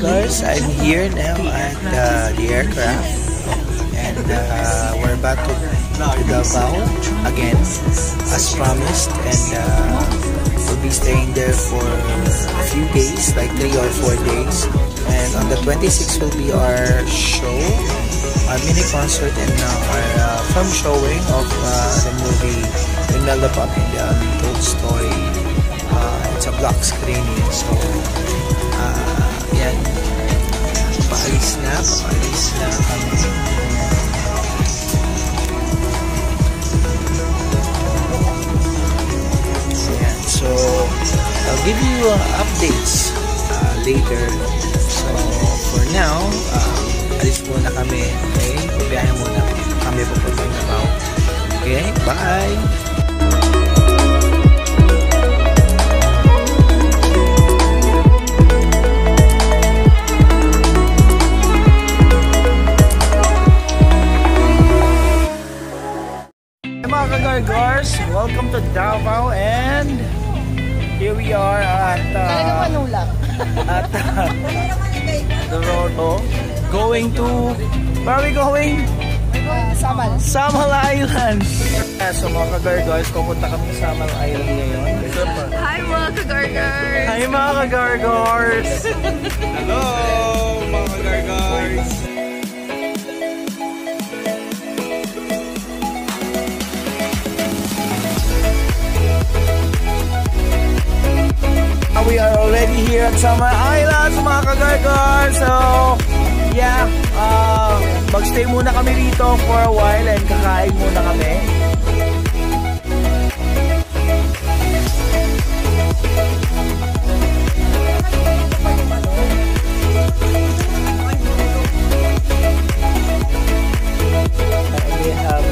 Gargars, I'm here now at the aircraft, and we're about to Davao again as promised, and we'll be staying there for a few days, like 3 or 4 days, and on the 26th will be our show, our mini concert, and our film showing of the movie Imelda Pop in the Untold Story. It's a block screening, so yan, paalis na kami. So I'll give you updates later. So for now, alis muna kami. Okay, biyahe muna kami papuntang Davao. Okay, bye. Mga ka-Gargars, welcome to Davao, and here we are at the road, going to, where are we going? Samal Island. So mga ka-Gargars, pupunta kami sa Samal Island ngayon. Hi mga ka-Gargars! Hi mga ka-Gargars! Hello mga ka-Gargars! We are already here at Samal Island, mga ka-Gargars. So yeah, magstay muna kami dito for a while and kakain muna kami. We have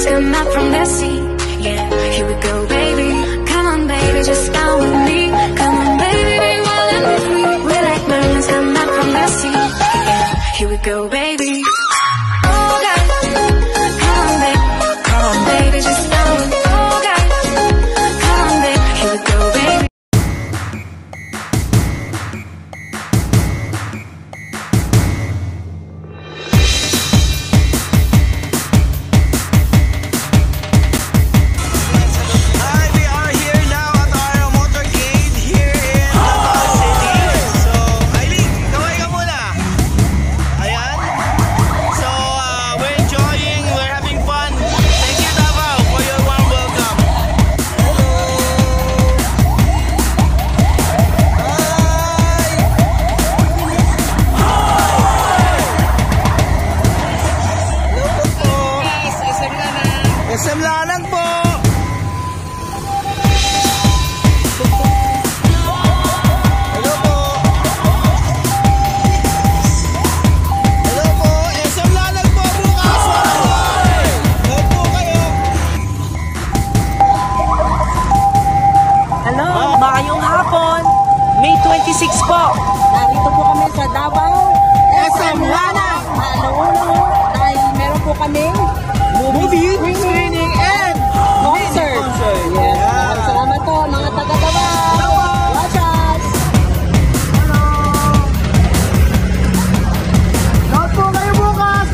come out from the sea. Yeah, here we go, baby. Come on, baby, just come with me. Come on, baby, be wild and be free. We like mermaids come out from the sea. Yeah, here we go, baby. Oh, God. Come on, baby, just come with me. Oh, God. Come on, baby, here we go, baby. SM Lalang po! Hello po! Hello po! SM Lalang po bukas! Hello po kayo! Hello! Maayong hapon! May 26 po! Narito po kami sa Davao SM Lalang! Alauna dahil meron po kami movie screening and concert. Yes. Salamat po mga taga-Davao. Watch out. Lahat po kayo bukas.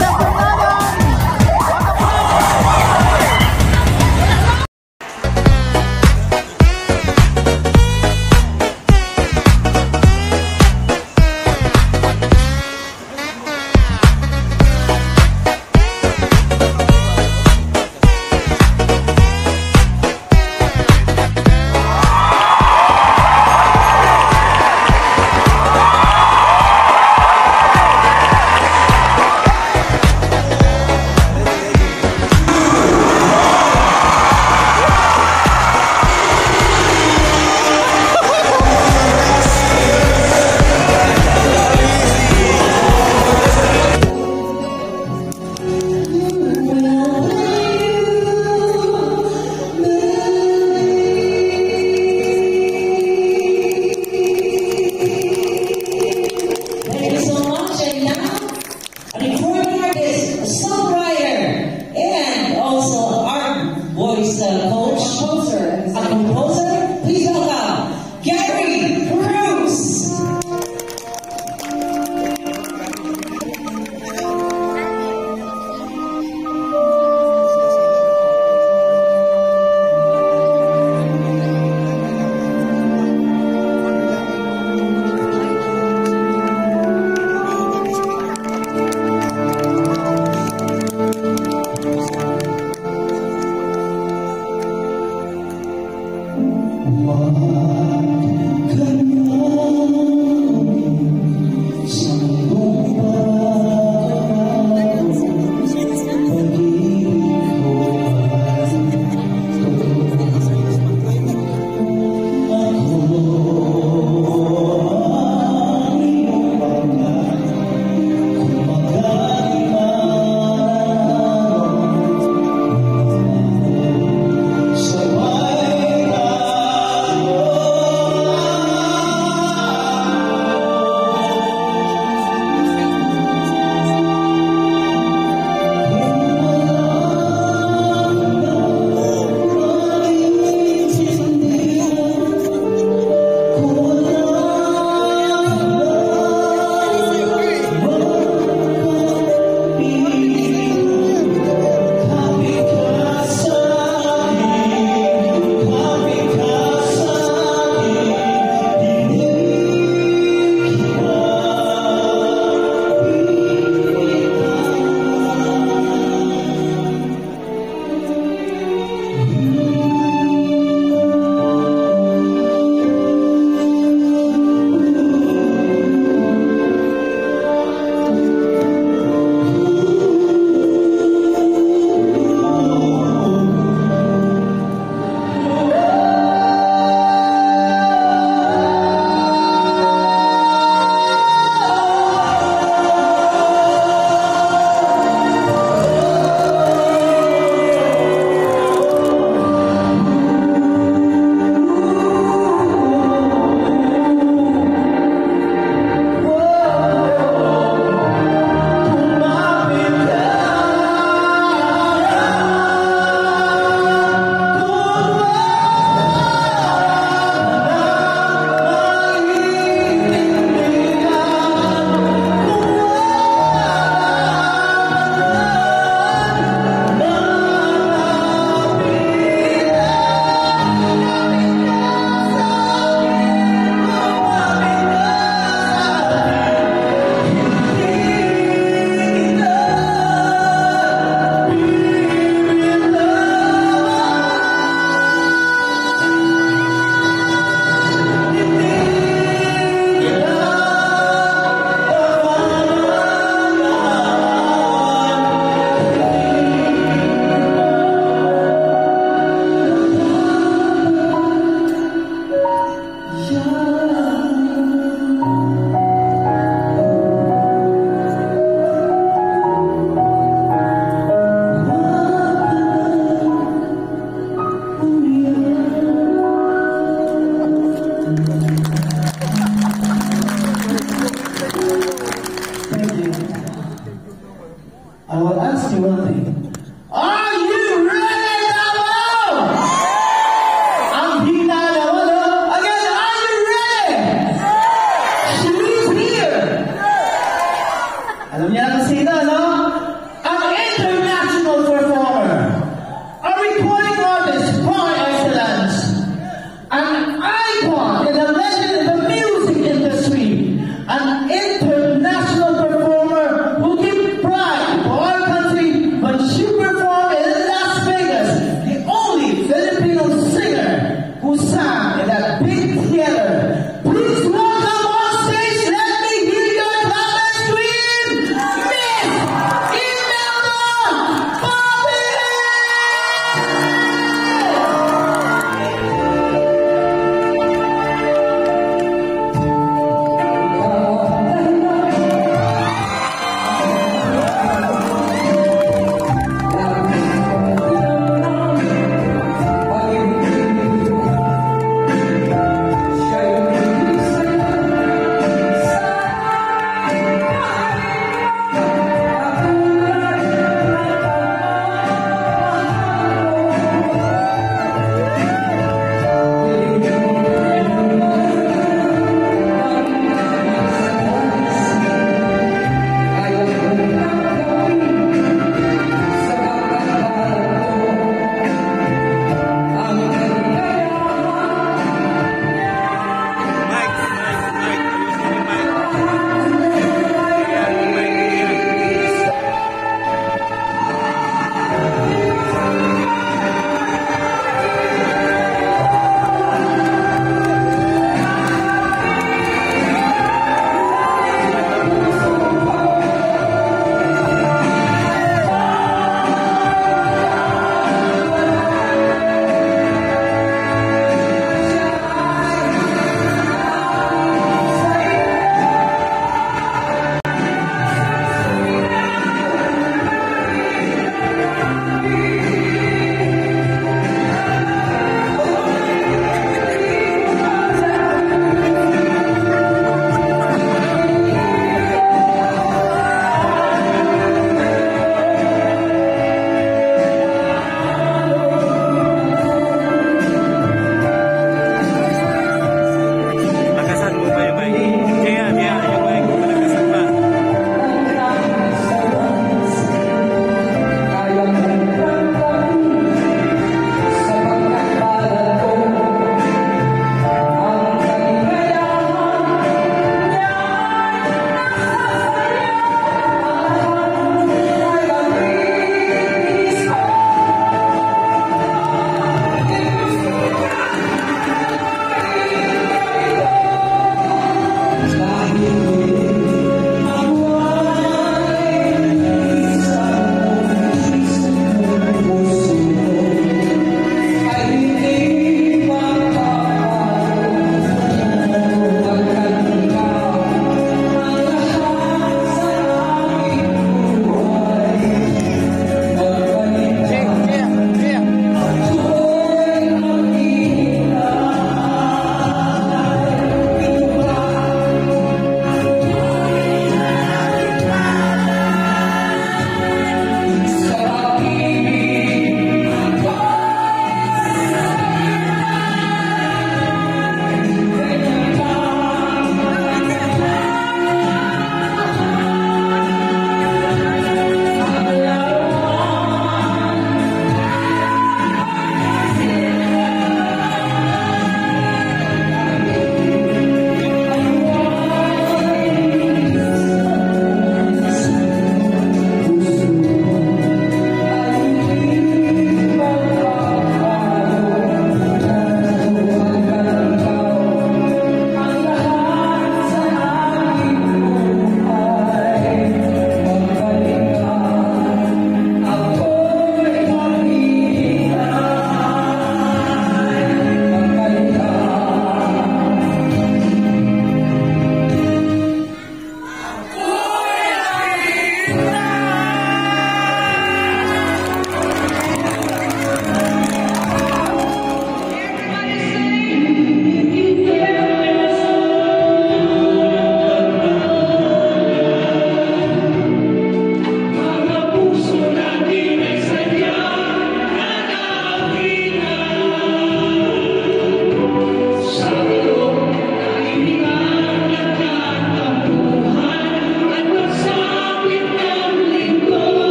si Wally.